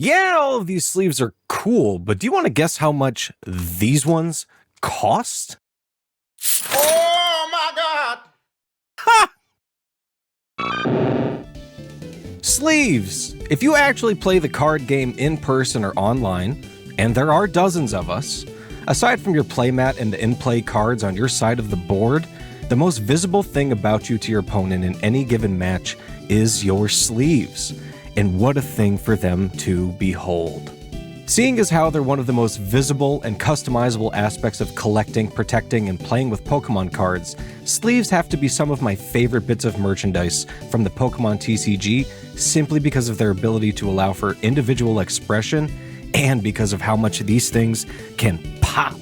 Yeah, all of these sleeves are cool, but do you want to guess how much these ones cost? Oh my God! Ha! Sleeves! If you actually play the card game in person or online, and there are dozens of us, aside from your playmat and the in-play cards on your side of the board, the most visible thing about you to your opponent in any given match is your sleeves. And what a thing for them to behold. Seeing as how they're one of the most visible and customizable aspects of collecting, protecting, and playing with Pokemon cards, sleeves have to be some of my favorite bits of merchandise from the Pokemon TCG simply because of their ability to allow for individual expression and because of how much these things can pop.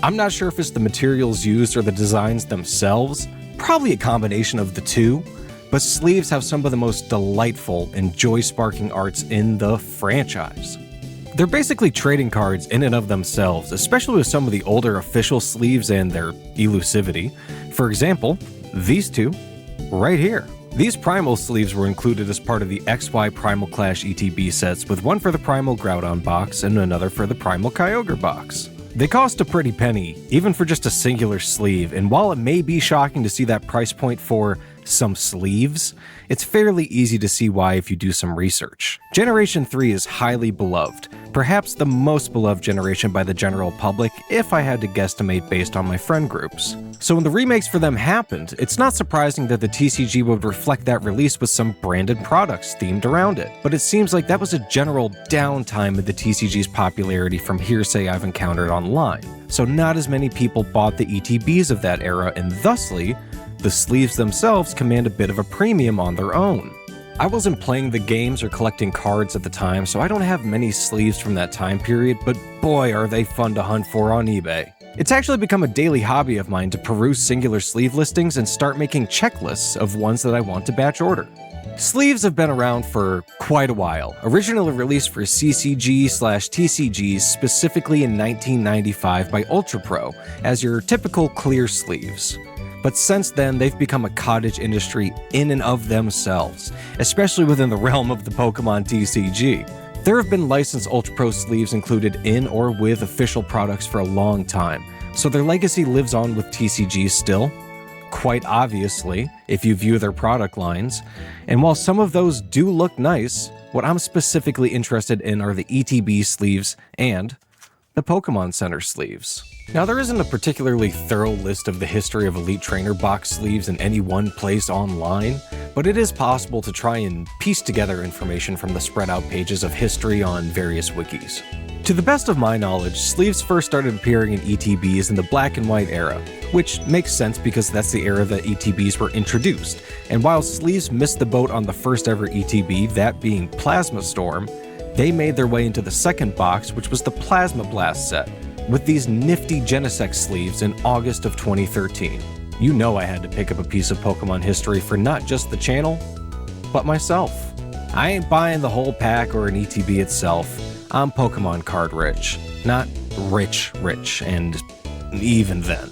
I'm not sure if it's the materials used or the designs themselves, probably a combination of the two, but sleeves have some of the most delightful and joy-sparking arts in the franchise. They're basically trading cards in and of themselves, especially with some of the older official sleeves and their elusivity. For example, these two right here. These Primal sleeves were included as part of the XY Primal Clash ETB sets, with one for the Primal Groudon box and another for the Primal Kyogre box. They cost a pretty penny, even for just a singular sleeve, and while it may be shocking to see that price point for some sleeves, it's fairly easy to see why if you do some research. Generation 3 is highly beloved, perhaps the most beloved generation by the general public if I had to guesstimate based on my friend groups. So when the remakes for them happened, it's not surprising that the TCG would reflect that release with some branded products themed around it. But it seems like that was a general downtime of the TCG's popularity from hearsay I've encountered online. So not as many people bought the ETBs of that era, and thusly, the sleeves themselves command a bit of a premium on their own. I wasn't playing the games or collecting cards at the time, so I don't have many sleeves from that time period, but boy are they fun to hunt for on eBay. It's actually become a daily hobby of mine to peruse singular sleeve listings and start making checklists of ones that I want to batch order. Sleeves have been around for quite a while, originally released for CCG/TCGs specifically in 1995 by Ultra Pro as your typical clear sleeves. But since then, they've become a cottage industry in and of themselves, especially within the realm of the Pokemon TCG. There have been licensed Ultra Pro sleeves included in or with official products for a long time, so their legacy lives on with TCG still, quite obviously, if you view their product lines. And while some of those do look nice, what I'm specifically interested in are the ETB sleeves and the Pokemon Center sleeves. Now, there isn't a particularly thorough list of the history of Elite Trainer box sleeves in any one place online, but it is possible to try and piece together information from the spread out pages of history on various wikis. To the best of my knowledge, sleeves first started appearing in ETBs in the black and white era, which makes sense because that's the era that ETBs were introduced, and while sleeves missed the boat on the first ever ETB, that being Plasma Storm, they made their way into the second box, which was the Plasma Blast set, with these nifty Genesect sleeves in August of 2013. You know I had to pick up a piece of Pokemon history for not just the channel, but myself. I ain't buying the whole pack or an ETB itself. I'm Pokemon card rich, not rich, and even then.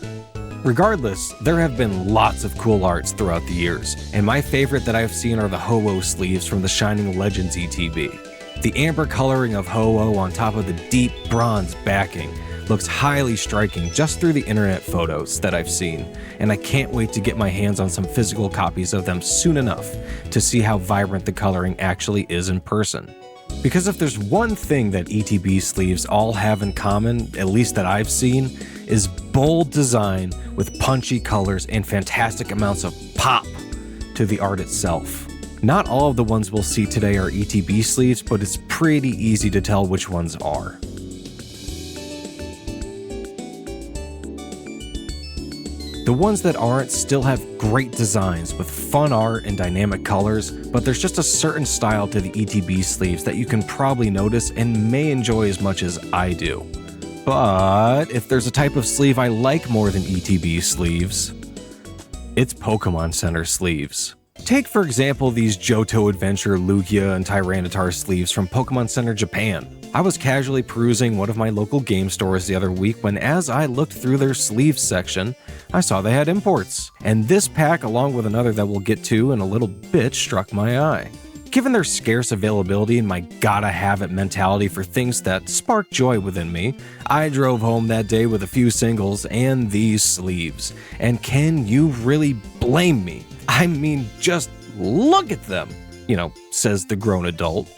Regardless, there have been lots of cool arts throughout the years, and my favorite that I've seen are the Ho-Oh sleeves from the Shining Legends ETB. The amber coloring of Ho-Oh on top of the deep bronze backing looks highly striking just through the internet photos that I've seen, and I can't wait to get my hands on some physical copies of them soon enough to see how vibrant the coloring actually is in person. Because if there's one thing that ETB sleeves all have in common, at least that I've seen, is bold design with punchy colors and fantastic amounts of pop to the art itself. Not all of the ones we'll see today are ETB sleeves, but it's pretty easy to tell which ones are. The ones that aren't still have great designs with fun art and dynamic colors, but there's just a certain style to the ETB sleeves that you can probably notice and may enjoy as much as I do. But if there's a type of sleeve I like more than ETB sleeves, it's Pokemon Center sleeves. Take for example these Johto Adventure, Lugia, and Tyranitar sleeves from Pokemon Center Japan. I was casually perusing one of my local game stores the other week when, as I looked through their sleeves section, I saw they had imports, and this pack along with another that we'll get to in a little bit struck my eye. Given their scarce availability and my gotta-have-it mentality for things that spark joy within me, I drove home that day with a few singles and these sleeves. And can you really blame me? I mean, just look at them, says the grown adult.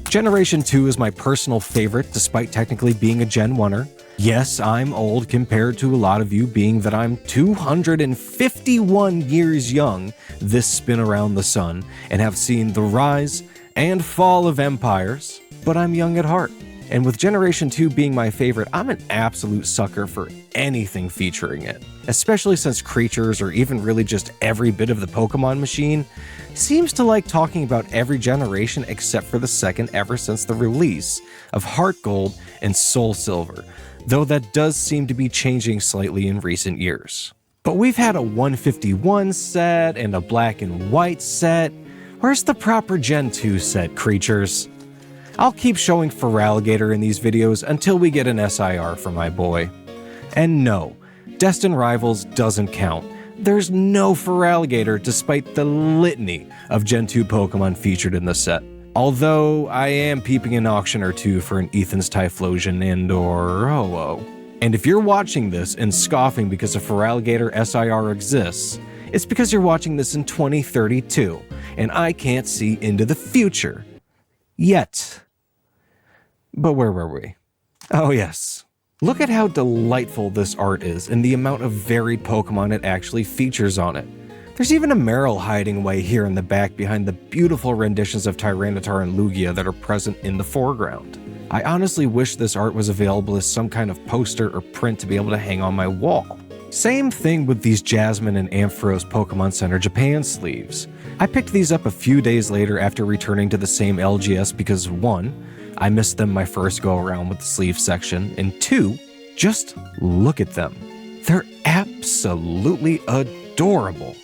Generation 2 is my personal favorite despite technically being a Gen 1er. Yes, I'm old compared to a lot of you, being that I'm 251 years young this spin around the sun and have seen the rise and fall of empires, but I'm young at heart. And with Generation 2 being my favorite, I'm an absolute sucker for anything featuring it, especially since creatures, or even really just every bit of the Pokemon machine, seems to like talking about every generation except for the second ever since the release of Heart Gold and Soul Silver, though that does seem to be changing slightly in recent years. But we've had a 151 set and a black and white set. Where's the proper Gen 2 set, creatures? I'll keep showing Feraligatr in these videos until we get an SIR for my boy. And no, Destined Rivals doesn't count. There's no Feraligatr despite the litany of Gen 2 Pokemon featured in the set. Although I am peeping an auction or two for an Ethan's Typhlosion and or Ho-Oh. And if you're watching this and scoffing because a Feraligatr SIR exists, it's because you're watching this in 2032, and I can't see into the future. Yet. But where were we? Oh yes. Look at how delightful this art is and the amount of varied Pokemon it actually features on it. There's even a Marill hiding away here in the back behind the beautiful renditions of Tyranitar and Lugia that are present in the foreground. I honestly wish this art was available as some kind of poster or print to be able to hang on my wall. Same thing with these Jasmine and Ampharos Pokemon Center Japan sleeves. I picked these up a few days later after returning to the same LGS because 1, I missed them my first go around with the sleeve section, and 2, just look at them. They're absolutely adorable.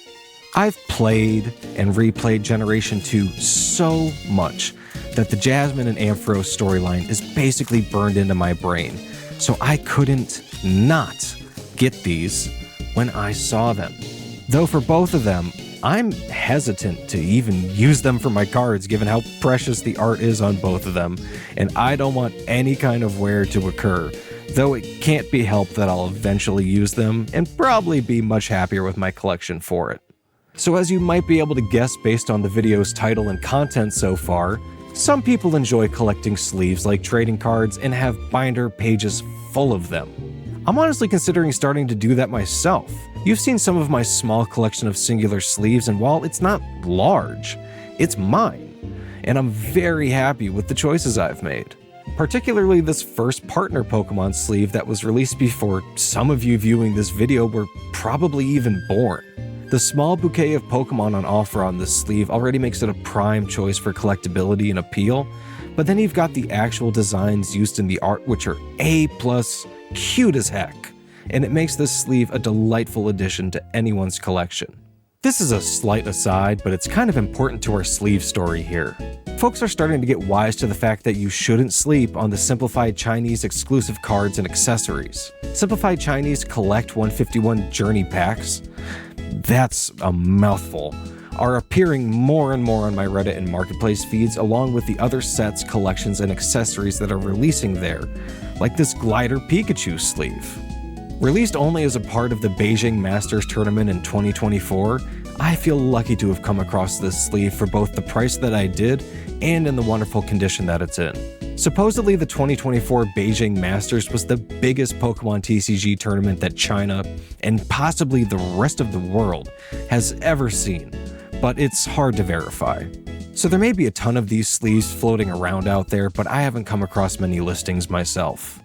I've played and replayed Generation 2 so much that the Jasmine and Ampharos storyline is basically burned into my brain, so I couldn't not get these when I saw them. Though for both of them, I'm hesitant to even use them for my cards given how precious the art is on both of them, and I don't want any kind of wear to occur, though it can't be helped that I'll eventually use them and probably be much happier with my collection for it. So as you might be able to guess based on the video's title and content so far, some people enjoy collecting sleeves like trading cards and have binder pages full of them. I'm honestly considering starting to do that myself. You've seen some of my small collection of singular sleeves, and while it's not large, it's mine. And I'm very happy with the choices I've made. Particularly this first partner Pokemon sleeve that was released before some of you viewing this video were probably even born. The small bouquet of Pokemon on offer on this sleeve already makes it a prime choice for collectability and appeal, but then you've got the actual designs used in the art, which are A+, cute as heck, and it makes this sleeve a delightful addition to anyone's collection. This is a slight aside, but it's kind of important to our sleeve story here. Folks are starting to get wise to the fact that you shouldn't sleep on the Simplified Chinese exclusive cards and accessories. Simplified Chinese Collect 151 Journey Packs, that's a mouthful, are appearing more and more on my Reddit and Marketplace feeds, along with the other sets, collections, and accessories that are releasing there, like this Glider Pikachu sleeve. Released only as a part of the Beijing Masters Tournament in 2024, I feel lucky to have come across this sleeve for both the price that I did and in the wonderful condition that it's in. Supposedly the 2024 Beijing Masters was the biggest Pokemon TCG tournament that China, and possibly the rest of the world, has ever seen, but it's hard to verify. So there may be a ton of these sleeves floating around out there, but I haven't come across many listings myself.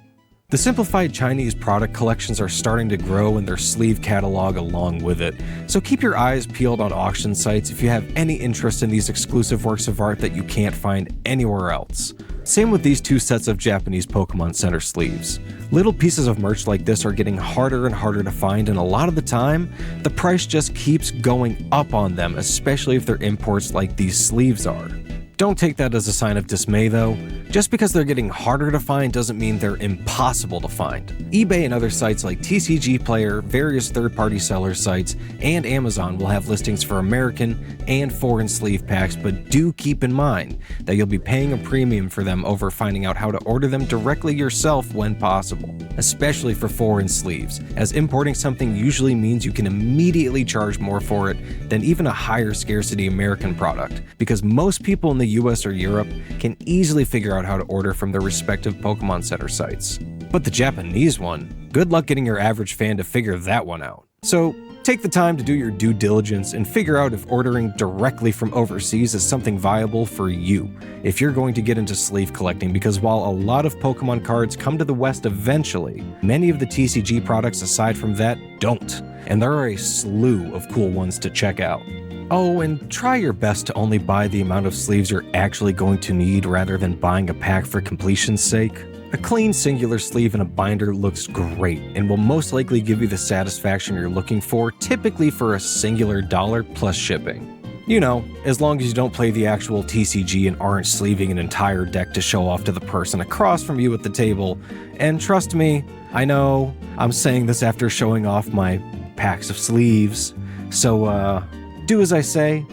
The Simplified Chinese product collections are starting to grow and their sleeve catalog along with it, so keep your eyes peeled on auction sites if you have any interest in these exclusive works of art that you can't find anywhere else. Same with these two sets of Japanese Pokemon Center sleeves. Little pieces of merch like this are getting harder and harder to find, and a lot of the time, the price just keeps going up on them, especially if they're imports like these sleeves are. Don't take that as a sign of dismay though. Just because they're getting harder to find doesn't mean they're impossible to find. eBay and other sites like TCG Player, various third-party seller sites, and Amazon will have listings for American and foreign sleeve packs, but do keep in mind that you'll be paying a premium for them over finding out how to order them directly yourself when possible, especially for foreign sleeves, as importing something usually means you can immediately charge more for it than even a higher scarcity American product, because most people in the US or Europe can easily figure out how to order from their respective Pokemon Center sites. But the Japanese one, good luck getting your average fan to figure that one out. So take the time to do your due diligence and figure out if ordering directly from overseas is something viable for you if you're going to get into sleeve collecting, because while a lot of Pokemon cards come to the West eventually, many of the TCG products aside from that don't, and there are a slew of cool ones to check out. Oh, and try your best to only buy the amount of sleeves you're actually going to need rather than buying a pack for completion's sake. A clean singular sleeve in a binder looks great and will most likely give you the satisfaction you're looking for, typically for a singular dollar plus shipping. You know, as long as you don't play the actual TCG and aren't sleeving an entire deck to show off to the person across from you at the table. And trust me, I know I'm saying this after showing off my packs of sleeves, so do as I say,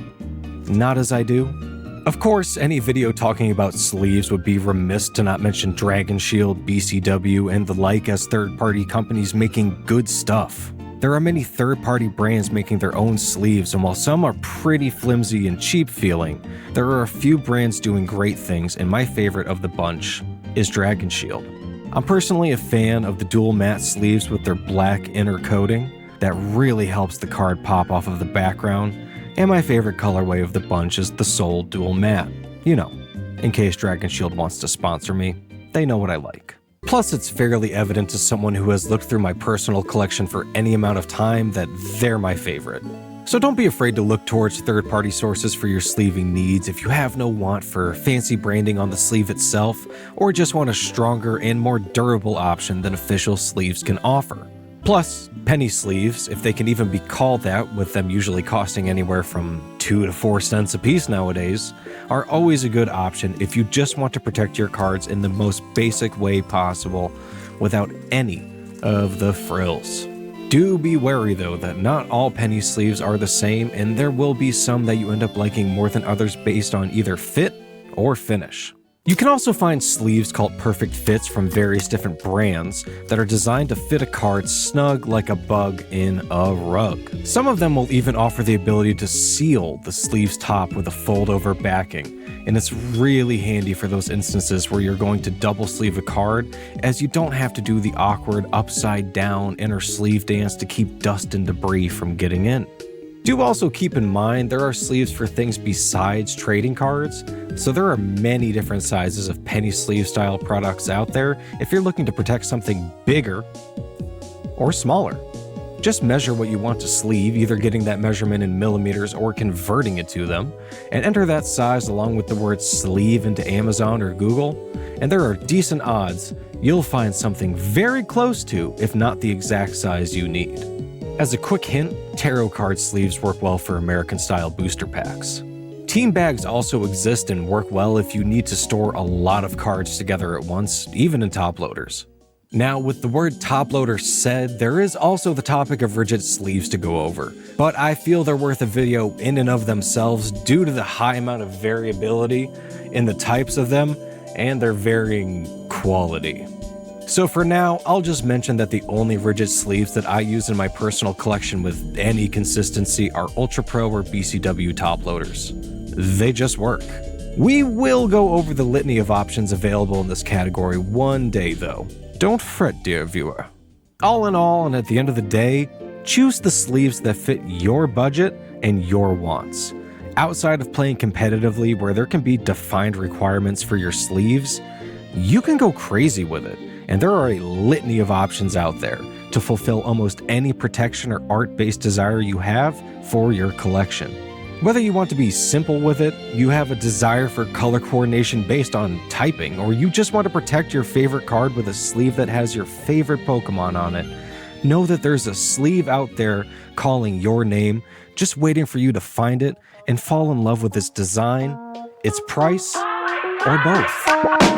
not as I do. Of course, any video talking about sleeves would be remiss to not mention Dragon Shield, BCW, and the like as third-party companies making good stuff. There are many third-party brands making their own sleeves, and while some are pretty flimsy and cheap feeling, there are a few brands doing great things, and my favorite of the bunch is Dragon Shield. I'm personally a fan of the dual matte sleeves with their black inner coating that really helps the card pop off of the background, and my favorite colorway of the bunch is the Soul Dual Matte. You know, in case Dragon Shield wants to sponsor me, they know what I like. Plus, it's fairly evident to someone who has looked through my personal collection for any amount of time that they're my favorite. So don't be afraid to look towards third-party sources for your sleeving needs if you have no want for fancy branding on the sleeve itself, or just want a stronger and more durable option than official sleeves can offer. Plus, penny sleeves, if they can even be called that, with them usually costing anywhere from 2 to 4 cents a piece nowadays, are always a good option if you just want to protect your cards in the most basic way possible without any of the frills. Do be wary though that not all penny sleeves are the same, and there will be some that you end up liking more than others based on either fit or finish. You can also find sleeves called perfect fits from various different brands that are designed to fit a card snug like a bug in a rug. Some of them will even offer the ability to seal the sleeve's top with a fold-over backing, and it's really handy for those instances where you're going to double sleeve a card, as you don't have to do the awkward upside-down inner sleeve dance to keep dust and debris from getting in. Do also keep in mind there are sleeves for things besides trading cards, so there are many different sizes of penny sleeve style products out there if you're looking to protect something bigger or smaller. Just measure what you want to sleeve, either getting that measurement in millimeters or converting it to them, and enter that size along with the word sleeve into Amazon or Google, and there are decent odds you'll find something very close to, if not the exact size you need. As a quick hint, tarot card sleeves work well for American-style booster packs. Team bags also exist and work well if you need to store a lot of cards together at once, even in Toploaders. Now, with the word Toploader said, there is also the topic of rigid sleeves to go over, but I feel they're worth a video in and of themselves due to the high amount of variability in the types of them and their varying quality. So for now, I'll just mention that the only rigid sleeves that I use in my personal collection with any consistency are Ultra Pro or BCW Toploaders. They just work. We will go over the litany of options available in this category one day though. Don't fret, dear viewer. All in all, and at the end of the day, choose the sleeves that fit your budget and your wants. Outside of playing competitively where there can be defined requirements for your sleeves, you can go crazy with it. And there are a litany of options out there to fulfill almost any protection or art-based desire you have for your collection. Whether you want to be simple with it, you have a desire for color coordination based on typing, or you just want to protect your favorite card with a sleeve that has your favorite Pokemon on it, know that there's a sleeve out there calling your name, just waiting for you to find it and fall in love with its design, its price, or both.